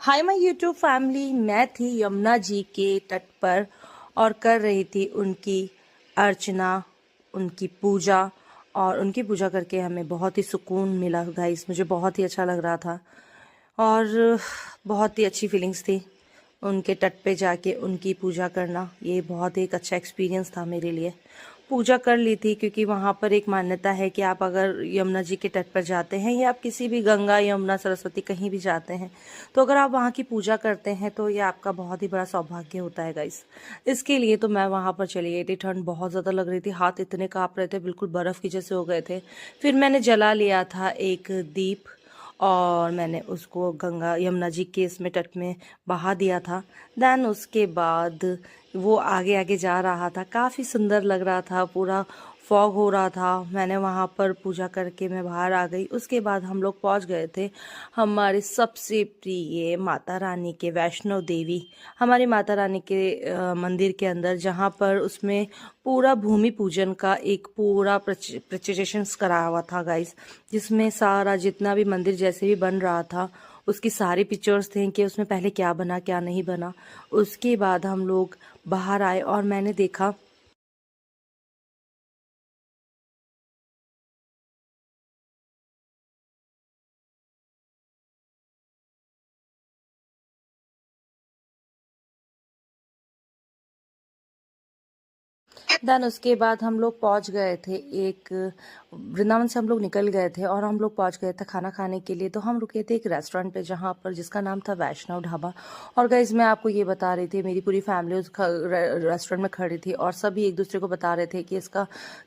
Hi my YouTube family. मैं थी यमुना जी के तट पर और कर रही थी उनकी अर्चना, उनकी पूजा। और उनकी पूजा करके हमें बहुत ही सुकून मिला गाइस। मुझे बहुत ही अच्छा लग रहा था और बहुत ही अच्छी फीलिंग्स थी। उनके तट पे जाके उनकी पूजा करना ये बहुत ही एक अच्छा एक्सपीरियंस था मेरे लिए। पूजा कर ली थी क्योंकि वहाँ पर एक मान्यता है कि आप अगर यमुना जी के तट पर जाते हैं या आप किसी भी गंगा यमुना सरस्वती कहीं भी जाते हैं तो अगर आप वहाँ की पूजा करते हैं तो ये आपका बहुत ही बड़ा सौभाग्य होता है गाइस। इसके लिए तो मैं वहाँ पर चली गई थी। ठंड बहुत ज़्यादा लग रही थी, हाथ इतने काँप रहे थे, बिल्कुल बर्फ़ की जैसे हो गए थे। फिर मैंने जला लिया था एक दीप और मैंने उसको गंगा यमुना जी के इसमें तट में बहा दिया था। देन उसके बाद वो आगे आगे जा रहा था, काफ़ी सुंदर लग रहा था, पूरा फॉग हो रहा था। मैंने वहाँ पर पूजा करके मैं बाहर आ गई। उसके बाद हम लोग पहुँच गए थे हमारे सबसे प्रिय माता रानी के वैष्णो देवी, हमारी माता रानी के मंदिर के अंदर, जहाँ पर उसमें पूरा भूमि पूजन का एक पूरा प्रचेशंस करा हुआ था गाइस, जिसमें सारा जितना भी मंदिर जैसे भी बन रहा था उसकी सारी पिक्चर्स थे कि उसमें पहले क्या बना क्या नहीं बना। उसके बाद हम लोग बाहर आए और मैंने देखा देन उसके बाद हम लोग पहुंच गए थे एक वृंदावन से हम लोग निकल गए थे और हम लोग पहुंच गए थे खाना खाने के लिए। तो हम रुके थे एक रेस्टोरेंट पे जहां पर जिसका नाम था वैष्णव ढाबा। और गाइज मैं आपको ये बता रही थी, मेरी पूरी फैमिली उस रेस्टोरेंट में खड़ी थी और सभी एक दूसरे को बता रहे थे कि इसका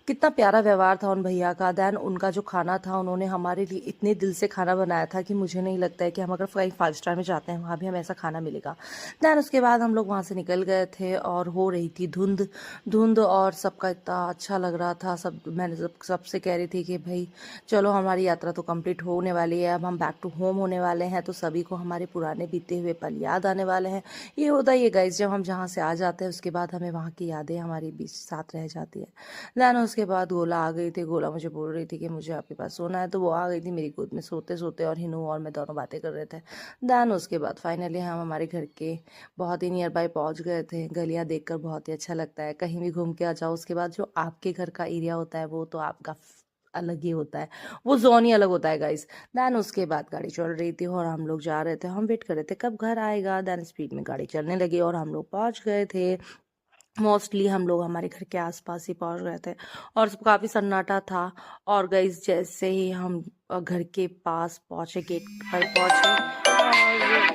कितना प्यारा व्यवहार था उन भैया का। देन उनका जो खाना था, उन्होंने हमारे लिए इतने दिल से खाना बनाया था कि मुझे नहीं लगता है कि हम अगर कहीं 5 स्टार में जाते हैं वहाँ भी हमें ऐसा खाना मिलेगा। देन उसके बाद हम लोग वहाँ से निकल गए थे और हो रही थी धुंध धुंध और सबका इतना अच्छा लग रहा था। मैंने सबसे कह रही थी कि भाई चलो हमारी यात्रा तो कंप्लीट होने वाली है, अब हम बैक टू होम होने वाले हैं, तो सभी को हमारे पुराने बीते हुए पल याद आने वाले हैं। ये होता ही है गाइस, जब हम जहाँ से आ जाते हैं उसके बाद हमें वहाँ की यादें हमारे बीच साथ रह जाती है। देन उसके बाद गोला आ गई थी। गोला मुझे बोल रही थी कि मुझे आपके पास सोना है, तो वो आ गई थी मेरी गोद में सोते सोते, और हिनू और मैं दोनों बातें कर रहे थे। देन उसके बाद फाइनली हम हमारे घर के बहुत ही नियर बाय पहुंच गए थे। गलियां देखकर बहुत ही अच्छा लगता है, कहीं भी घूम के आ जाओ। उसके बाद जो आपके घर का एरिया होता है वो तो आपका अलग ही होता है, वो जोन ही अलग होता है गाइस। देन उसके बाद गाड़ी चल रही थी और हम लोग जा रहे थे, हम वेट कर रहे थे कब घर आएगा। देन स्पीड में गाड़ी चलने लगी और हम लोग पहुंच गए थे। मोस्टली हम लोग हमारे घर के आसपास ही पहुंच गए थे और काफी सन्नाटा था। और गाइस जैसे ही हम घर के पास पहुंचे, गेट पर पहुंचे, और